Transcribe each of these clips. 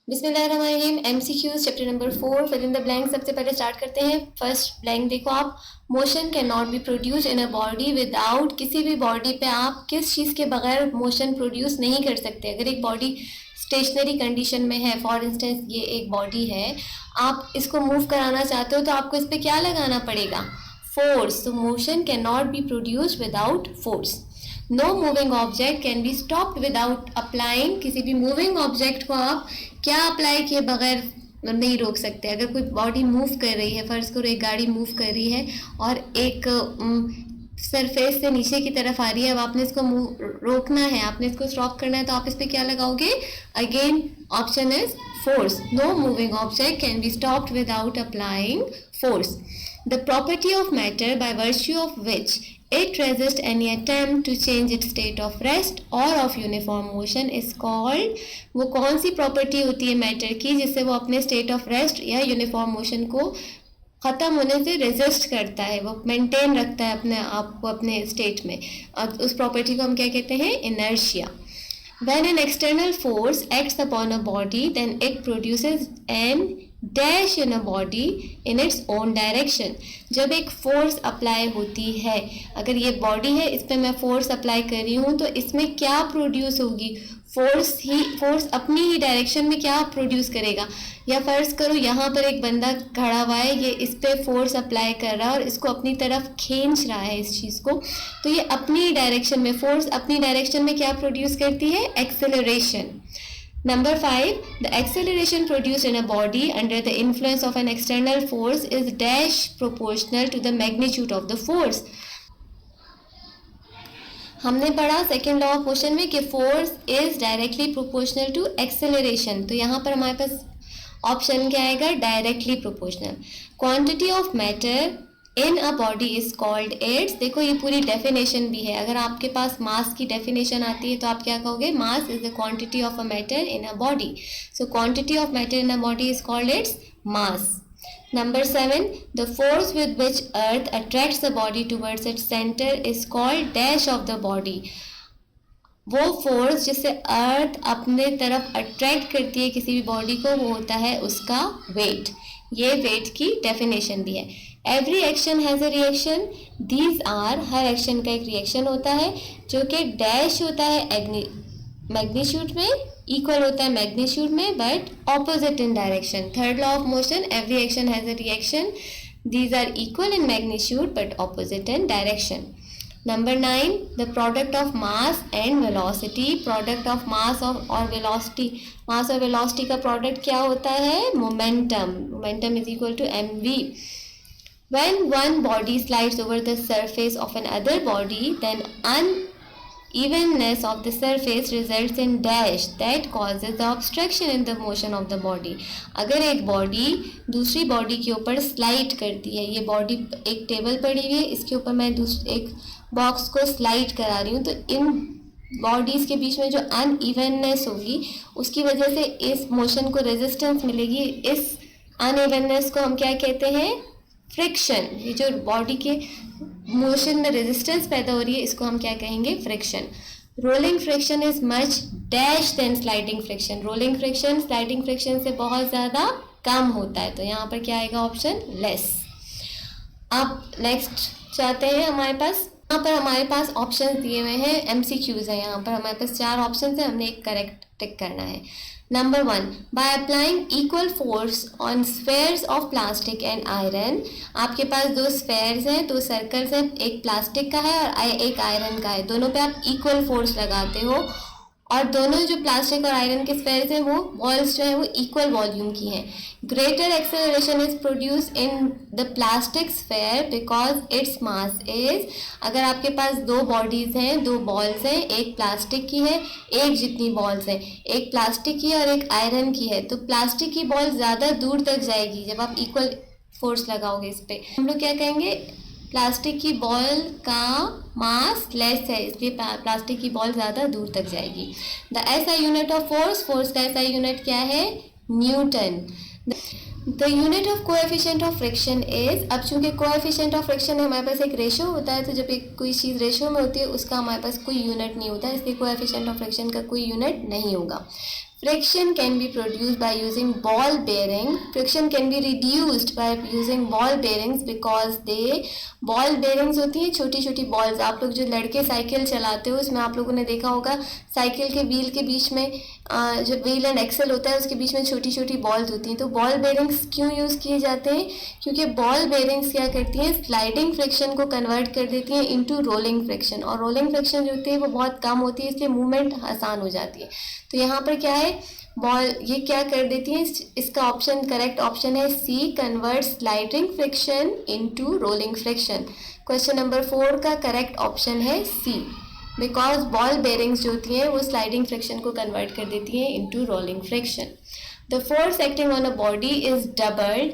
बिस्मिल्लाहिर्रहमानिर्रहीम। MCQs chapter number 4 fill in the blank. सबसे पहले स्टार्ट करते हैं। फर्स्ट ब्लैंक देखो आप, motion can not be produce in a body without, किसी भी बॉडी पे आप किस चीज़ के बगैर मोशन प्रोड्यूस नहीं कर सकते। अगर एक बॉडी स्टेशनरी कंडीशन में है, फॉर इंस्टेंस ये एक बॉडी है, आप इसको मूव कराना चाहते हो तो आपको इस पर क्या लगाना पड़ेगा? फोर्स। तो motion can not be produce without force. No moving object can be stopped without applying, किसी भी मूविंग ऑब्जेक्ट को आप क्या अप्लाई किए बगैर नहीं रोक सकते। अगर कोई बॉडी मूव कर रही है, फर्ज करो एक गाड़ी मूव कर रही है और एक सरफेस से नीचे की तरफ आ रही है, अब आपने इसको रोकना है, आपने इसको स्टॉप करना है, तो आप इस पर क्या लगाओगे? Again option is force. No moving object can be stopped without applying force. The property of matter by virtue of which it resists any attempt to change its state of rest or of uniform motion is called, वो कौन सी property होती है matter की जिससे वो अपने state of rest या uniform motion को ख़त्म होने से रेजिस्ट करता है, वो मेंटेन रखता है अपने आप को अपने स्टेट में, और उस प्रॉपर्टी को हम क्या कहते हैं? Inertia. When an external force acts upon a body, then it produces an dash in a body in its own direction. जब एक फोर्स अप्लाई होती है, अगर ये बॉडी है, इस पर मैं फोर्स अप्लाई कर रही हूँ, तो इसमें क्या प्रोड्यूस होगी? फोर्स अपनी ही डायरेक्शन में क्या प्रोड्यूस करेगा? या फर्ज करो यहाँ पर एक बंदा खड़ा हुआ है, ये इस पे फोर्स अप्लाई कर रहा है और इसको अपनी तरफ खींच रहा है इस चीज़ को, तो ये अपनी डायरेक्शन में, फोर्स अपनी डायरेक्शन में क्या प्रोड्यूस करती है? Acceleration. Number 5, the acceleration produced in a body under the influence of an external force is dash proportional to the magnitude of the force. हमने पढ़ा सेकेंड लॉ ऑफ मोशन में कि force is directly proportional to acceleration, तो यहाँ पर हमारे पास option क्या आएगा? Directly proportional. Quantity of matter in a body is called its, देखो ये पूरी डेफिनेशन भी है, अगर आपके पास मास की डेफिनेशन आती है तो आप क्या कहोगे? मास is the quantity of a matter in a body, so quantity of matter in a body is called its mass. Number 7, the force with which earth attracts the body towards its center is called dash of the body. वो force जिससे अर्थ अपने तरफ attract करती है किसी भी body को, वो होता है उसका वेट। ये वेट की डेफिनेशन भी है। Every action has a reaction, these are, हर एक्शन का एक रिएक्शन होता है जो कि डैश होता है मैग्नीट्यूड में, इक्वल होता है मैग्नीट्यूड में, but opposite in direction. Third law of motion, every action has a reaction, these are equal in magnitude but opposite in direction. Number 9, the product of mass and velocity, product of mass और velocity, मास और velocity का product क्या होता है? Momentum. Momentum is equal to mv. When one body slides over the surface of another body, then unevenness of the surface results in dash that causes the obstruction in the motion of the body. अगर एक body दूसरी body के ऊपर slide करती है, ये body एक table पड़ी हुई है, इसके ऊपर मैं एक बॉक्स को स्लाइड करा रही हूँ, तो इन बॉडीज़ के बीच में जो अनइवननेस होगी उसकी वजह से इस मोशन को रेजिस्टेंस मिलेगी। इस अनइवननेस को हम क्या कहते हैं? फ्रिक्शन। ये जो बॉडी के मोशन में रेजिस्टेंस पैदा हो रही है, इसको हम क्या कहेंगे? Friction. Rolling friction is much dash than sliding friction, rolling friction sliding friction से बहुत ज़्यादा कम होता है, तो यहाँ पर क्या आएगा? Option less. अब नेक्स्ट चाहते हैं हमारे पास, यहाँ पर हमारे पास ऑप्शन दिए हुए हैं, MCQs है, यहाँ पर हमारे पास 4 ऑप्शन है, हमने एक करेक्ट टिक करना है। Number 1, by applying equal force on spheres of plastic and iron, आपके पास 2 स्फेयर्स हैं, 2 सर्कल्स हैं, एक प्लास्टिक का है और एक आयरन का है, दोनों पे आप इक्वल फोर्स लगाते हो, और दोनों जो प्लास्टिक और आयरन के स्फेयर्स हैं वो बॉल्स जो हैं वो इक्वल वॉल्यूम की हैं। Greater acceleration is produce in the plastic sphere because its mass is, अगर आपके पास 2 बॉडीज़ हैं, 2 बॉल्स हैं, एक प्लास्टिक की है, एक जितनी बॉल्स हैं, एक प्लास्टिक की है और एक आयरन की है, तो प्लास्टिक की बॉल ज़्यादा दूर तक जाएगी जब आप इक्वल फोर्स लगाओगे इस पर। हम लोग क्या कहेंगे? प्लास्टिक की बॉल का मास लेस है, इसलिए प्लास्टिक की बॉल ज़्यादा दूर तक जाएगी। The SI unit of force, force का SI यूनिट क्या है? Newton. The unit of coefficient of friction is, अब चूंकि कोएफिशिएंट ऑफ फ्रिक्शन है, हमारे पास एक रेशो होता है, तो जब एक कोई चीज़ रेशो में होती है उसका हमारे पास कोई यूनिट नहीं होता, इसलिए कोएफिशिएंट ऑफ फ्रिक्शन का कोई यूनिट नहीं होगा। Friction can be produced by using ball bearing. Friction can be reduced by using ball bearings because they ball bearings होती हैं छोटी छोटी balls. आप लोग जो लड़के साइकिल चलाते हो उसमें आप लोगों ने देखा होगा साइकिल के व्हील के बीच में जो व्हील एंड एक्सल होता है उसके बीच में छोटी छोटी बॉल्स होती हैं. तो बॉल बेयरिंग्स क्यों यूज़ किए जाते हैं? क्योंकि बॉल बेयरिंग्स क्या करती हैं, स्लाइडिंग फ्रिक्शन को कन्वर्ट कर देती हैं इनटू रोलिंग फ्रिक्शन. और रोलिंग फ्रिक्शन जो होती है वो बहुत कम होती है, इसलिए मूवमेंट आसान हो जाती है. तो यहाँ पर क्या है, बॉल ये क्या कर देती है, इसका ऑप्शन करेक्ट ऑप्शन है C, convert sliding friction into rolling friction. Question number 4 का करेक्ट ऑप्शन है सी, बिकॉज बॉल बेयरिंग्स जो होती हैं वो स्लाइडिंग फ्रिक्शन को कन्वर्ट कर देती हैं into rolling friction. The force acting on a body is doubled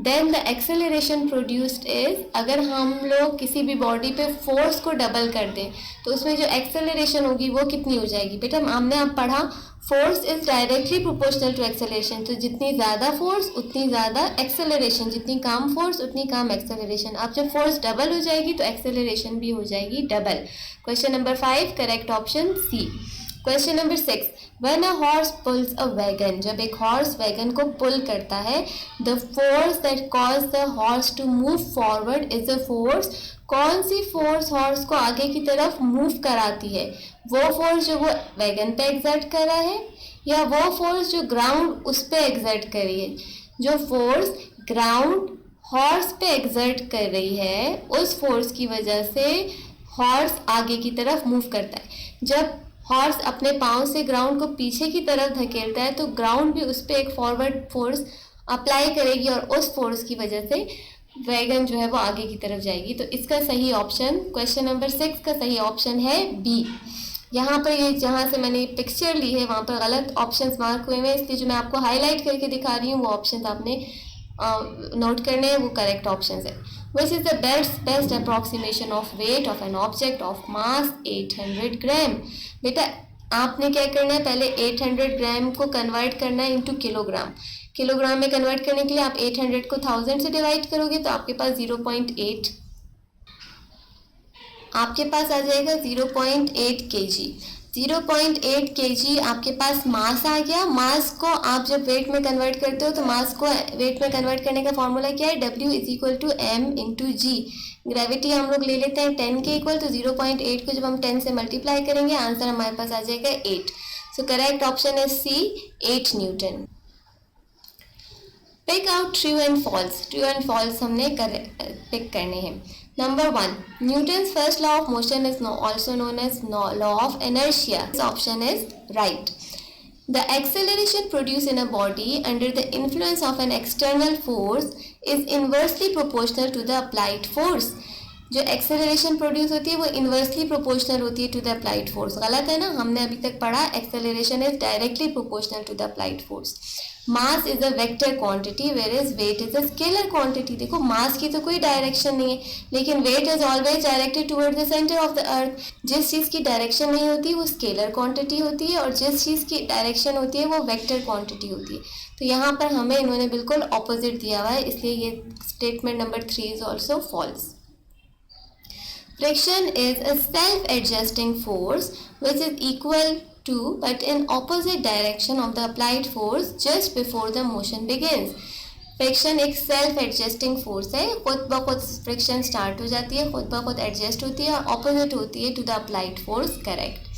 then the acceleration produced is. अगर हम लोग किसी भी बॉडी पे फोर्स को डबल कर दें तो उसमें जो एक्सेलरेशन होगी वो कितनी हो जाएगी? बेटा हमने अब पढ़ा force is directly proportional to acceleration. तो जितनी ज़्यादा फोर्स उतनी ज़्यादा एक्सेलरेशन, जितनी कम फोर्स उतनी कम एक्सेलरेशन. अब जब फोर्स डबल हो जाएगी तो एक्सेलरेशन भी हो जाएगी double. Question number 5 correct option C. Question number 6, when a horse pulls a wagon. जब एक हॉर्स वैगन को पुल करता है, the force that cause the horse to move forward is a force. कौन सी फोर्स हॉर्स को आगे की तरफ मूव कराती है? वो फोर्स जो वो वैगन पे एग्जर्ट कर रहा है या वो फोर्स जो ग्राउंड उस पे एग्जर्ट कर रही है? जो फोर्स ग्राउंड हॉर्स पे एग्जर्ट कर रही है उस फोर्स की वजह से हॉर्स आगे की तरफ मूव करता है. जब हॉर्स अपने पाँव से ग्राउंड को पीछे की तरफ धकेलता है तो ग्राउंड भी उस पर एक फॉरवर्ड फोर्स अप्लाई करेगी और उस फोर्स की वजह से वैगन जो है वो आगे की तरफ जाएगी. तो इसका सही ऑप्शन क्वेश्चन नंबर 6 का सही ऑप्शन है बी. यहाँ पर ये जहाँ से मैंने पिक्चर ली है वहाँ पर गलत ऑप्शंस मार्क हुए हैं, इसलिए जो मैं आपको हाईलाइट करके दिखा रही हूँ वो ऑप्शंस आपने नोट करने हैं, वो करेक्ट ऑप्शंस है. Which is the best approximation of weight of an object of mass 800 ग्राम. बेटा आपने क्या करना है, पहले 800 ग्राम को कन्वर्ट करना है इनटू किलोग्राम. किलोग्राम में कन्वर्ट करने के लिए आप 800 को 1000 से डिवाइड करोगे तो आपके पास 0.8 आपके पास आ जाएगा 0.8 kg. 0.8 kg आपके पास मास आ गया. मास को आप जब वेट में कन्वर्ट करते हो तो मास को वेट में कन्वर्ट करने का फॉर्मूला क्या है, W is equal to M into G. Gravity हम लोग ले लेते हैं 10 के इक्वल, तो 0.8 को जब हम 10 से मल्टीप्लाई करेंगे आंसर हमारे पास आ जाएगा 8. सो करेक्ट ऑप्शन है C, 8 newton. Pick out true and false. True and false हमने पिक करने हैं. Number 1, Newton's first law of motion is also known as law of inertia. This option is right. The acceleration produced in a body under the influence of an external force is inversely proportional to the applied force. जो acceleration produce होती है वो inversely proportional होती है to the applied force. गलत है ना, हमने अभी तक पढ़ा acceleration is directly proportional to the applied force. Mass is a vector quantity where is weight is a scalar quantity. देखो मास की तो कोई डायरेक्शन नहीं है, लेकिन weight is always directed toward the centre of the earth. जिस चीज़ की डायरेक्शन नहीं होती वो स्केलर क्वांटिटी होती है और जिस चीज़ की डायरेक्शन होती है वो वेक्टर क्वांटिटी होती है. तो यहाँ पर हमें इन्होंने बिल्कुल ऑपोजिट दिया हुआ है, इसलिए ये statement number 3 is also false. Friction is a self-adjusting force which is equal to but in opposite direction of the applied force just before the motion begins. Friction एक सेल्फ एडजस्टिंग फोर्स है, खुद ब खुद friction start हो जाती है, खुद ब खुद एडजस्ट होती है और ऑपोजिट होती है to the applied force. Correct.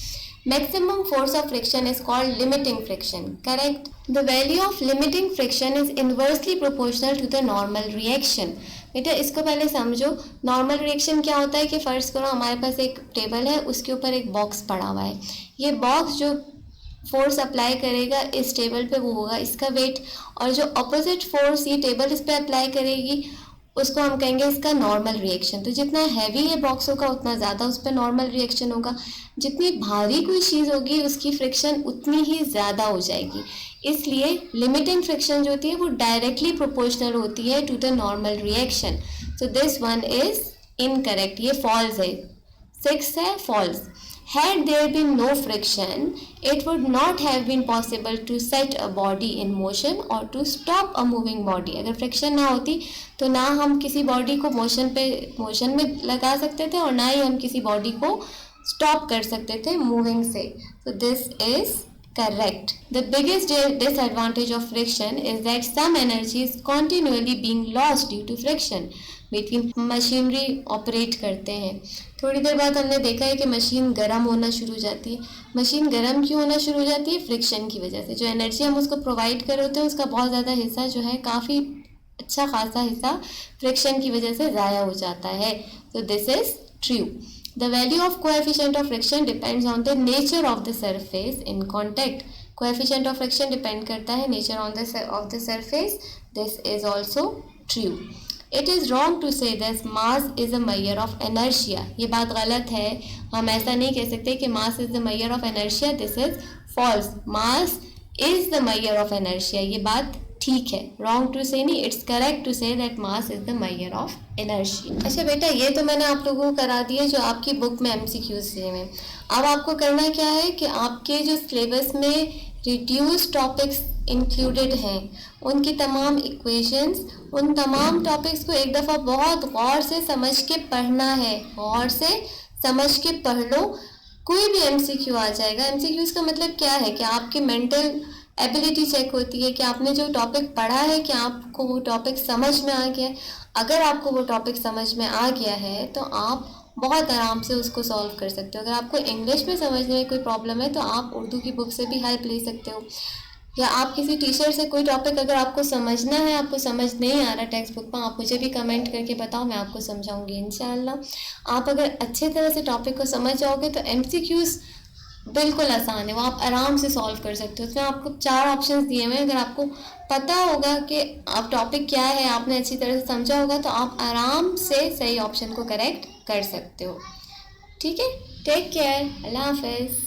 Maximum force of friction is called limiting friction. Correct. The value of limiting friction is inversely proportional to the normal reaction. बेटा इसको पहले समझो. नॉर्मल रिएक्शन क्या होता है कि फ़र्ज़ करो हमारे पास एक टेबल है, उसके ऊपर एक बॉक्स पड़ा हुआ है. ये बॉक्स जो फोर्स अप्लाई करेगा इस टेबल पे वो होगा इसका वेट, और जो अपोजिट फोर्स ये टेबल इस पर अप्लाई करेगी उसको हम कहेंगे इसका नॉर्मल रिएक्शन. तो जितना हैवी ये बॉक्स होगा उतना ज़्यादा उस पर नॉर्मल रिएक्शन होगा. जितनी भारी कोई चीज़ होगी उसकी फ्रिक्शन उतनी ही ज़्यादा हो जाएगी. इसलिए लिमिटिंग फ्रिक्शन जो होती है वो डायरेक्टली प्रोपोर्शनल होती है to the normal reaction. So this one is incorrect, ये फॉल्स है. 6 है false. Had there been no friction, it would not have been possible to set a body in motion or to stop a moving body. अगर friction ना होती तो ना हम किसी बॉडी को मोशन में लगा सकते थे और ना ही हम किसी बॉडी को स्टॉप कर सकते थे मूविंग से. तो this is Correct. The biggest disadvantage of friction is that some energy is continually being lost due to friction between machinery operate करते हैं. थोड़ी देर बाद हमने देखा है कि मशीन गर्म होना शुरू हो जाती है. मशीन गर्म क्यों होना शुरू हो जाती है? फ्रिक्शन की वजह से. जो एनर्जी हम उसको प्रोवाइड कर रहे होते हैं उसका बहुत ज़्यादा हिस्सा जो है, काफ़ी अच्छा खासा हिस्सा फ्रिक्शन की वजह से ज़ाया हो जाता है. So this is true. The value of coefficient of friction depends on the nature of the surface in contact. Coefficient of friction depend करता है nature of the surface. This is also true. It is wrong to say that mass is a measure of inertia. ये बात गलत है. हम ऐसा नहीं कह सकते कि mass is the measure of inertia. This is false. Mass is the measure of inertia. ये बात ठीक है. रॉन्ग टू से नहीं, it's correct to say that mass is the measure of energy. अच्छा बेटा, ये तो मैंने आप लोगों को करा दिया जो आपकी बुक में एमसीक्यूज से में. अब आपको करना क्या है कि आपके जो सिलेबस में रिड्यूस टॉपिक्स इंक्लूडेड हैं उनकी तमाम इक्वेशंस, उन तमाम टॉपिक्स को एक दफ़ा बहुत गौर से समझ के पढ़ना है. गौर से समझ के पढ़ लो. कोई भी एमसीक्यू आ जाएगा. एमसीक्यूज का मतलब क्या है कि आपकी मेंटल एबिलिटी चेक होती है कि आपने जो टॉपिक पढ़ा है कि आपको वो टॉपिक समझ में आ गया है. अगर आपको वो टॉपिक समझ में आ गया है तो आप बहुत आराम से उसको सॉल्व कर सकते हो. अगर आपको इंग्लिश में समझने में कोई प्रॉब्लम है तो आप उर्दू की बुक से भी हेल्प ले सकते हो, या आप किसी टीचर से कोई टॉपिक अगर आपको समझना है, आपको समझ नहीं आ रहा टेक्स्ट बुक पर, आप मुझे भी कमेंट करके बताओ, मैं आपको समझाऊंगी इंशाल्लाह. आप अगर अच्छे तरह से टॉपिक को समझ जाओगे तो एमसीक्यूज़ बिल्कुल आसान है, वो आप आराम से सॉल्व कर सकते हो. उसमें आपको 4 ऑप्शंस दिए हुए हैं. अगर आपको पता होगा कि आप टॉपिक क्या है, आपने अच्छी तरह से समझा होगा तो आप आराम से सही ऑप्शन को करेक्ट कर सकते हो. ठीक है. Take care. अल्लाह हाफिज़.